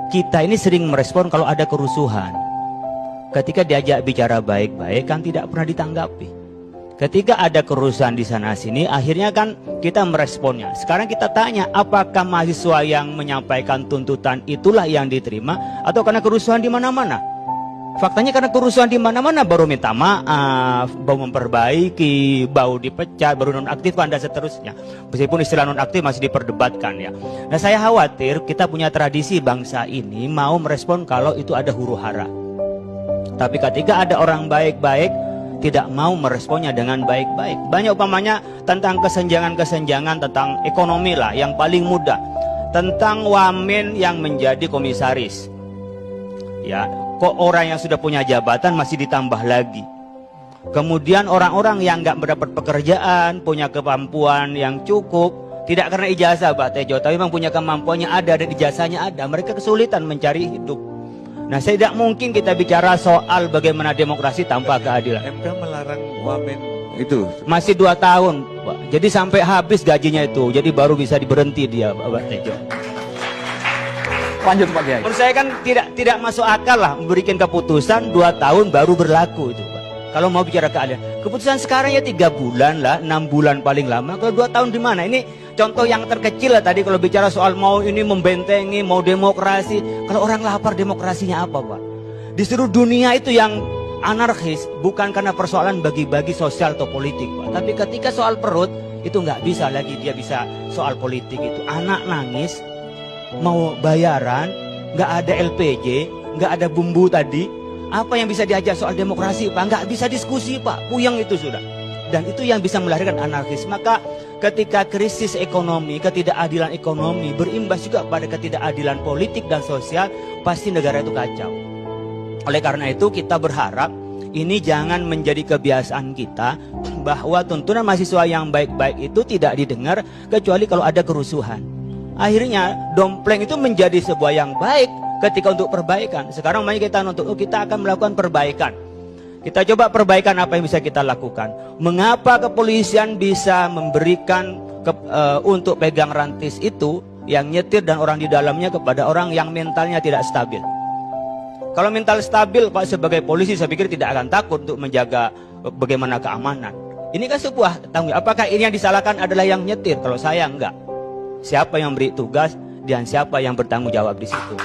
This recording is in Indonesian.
kita ini sering merespon kalau ada kerusuhan. Ketika diajak bicara baik-baik kan tidak pernah ditanggapi. Ketika ada kerusuhan di sana sini, akhirnya kan kita meresponnya. Sekarang kita tanya, apakah mahasiswa yang menyampaikan tuntutan itulah yang diterima atau karena kerusuhan di mana-mana? Faktanya karena kerusuhan di mana-mana baru minta maaf, baru memperbaiki, baru dipecat, baru nonaktifkan dan seterusnya. Meskipun istilah nonaktif masih diperdebatkan ya. Nah, saya khawatir kita punya tradisi bangsa ini mau merespon kalau itu ada huru-hara. Tapi ketika ada orang baik-baik tidak mau meresponnya dengan baik-baik. Banyak umpamanya tentang kesenjangan-kesenjangan tentang ekonomi lah yang paling mudah. Tentang wamen yang menjadi komisaris. Ya, kok orang yang sudah punya jabatan masih ditambah lagi. Kemudian orang-orang yang nggak mendapat pekerjaan, punya kemampuan yang cukup, tidak karena ijazah Pak Tejo, tapi memang punya kemampuannya ada dan ijazahnya ada, mereka kesulitan mencari hidup. Nah, tidak mungkin kita bicara soal bagaimana demokrasi tanpa keadilan. MK melarang wamen itu. Masih 2 tahun, Pak. Jadi sampai habis gajinya itu, jadi baru bisa diberhenti dia, Pak Tejo. Lanjut Pak Kiai. Menurut saya kan tidak masuk akal lah memberikan keputusan 2 tahun baru berlaku itu, Pak. Kalau mau bicara keadilan, keputusan sekarang ya 3 bulan lah, 6 bulan paling lama. Kalau 2 tahun di mana? Ini contoh yang terkecil lah tadi kalau bicara soal mau ini membentengi, mau demokrasi. Kalau orang lapar demokrasinya apa, Pak? Di seluruh dunia itu yang anarkis bukan karena persoalan bagi-bagi sosial atau politik, Pak. Tapi ketika soal perut itu nggak bisa lagi dia bisa soal politik itu. Anak nangis, mau bayaran, nggak ada LPG, nggak ada bumbu tadi. Apa yang bisa diajak soal demokrasi, Pak? Nggak bisa diskusi, Pak. Puyeng itu sudah. Dan itu yang bisa melahirkan anarkis. Maka ketika krisis ekonomi, ketidakadilan ekonomi berimbas juga pada ketidakadilan politik dan sosial, pasti negara itu kacau. Oleh karena itu kita berharap ini jangan menjadi kebiasaan kita bahwa tuntunan mahasiswa yang baik-baik itu tidak didengar kecuali kalau ada kerusuhan. Akhirnya dompleng itu menjadi sebuah yang baik ketika untuk perbaikan. Sekarang mari kita kita akan melakukan perbaikan. Kita coba perbaikan apa yang bisa kita lakukan. Mengapa kepolisian bisa memberikan untuk pegang rantis itu yang nyetir dan orang di dalamnya kepada orang yang mentalnya tidak stabil. Kalau mental stabil, Pak, sebagai polisi saya pikir tidak akan takut untuk menjaga bagaimana keamanan. Ini kan sebuah tanggung jawab. Apakah ini yang disalahkan adalah yang nyetir? Kalau saya enggak. Siapa yang beri tugas dan siapa yang bertanggung jawab di situ.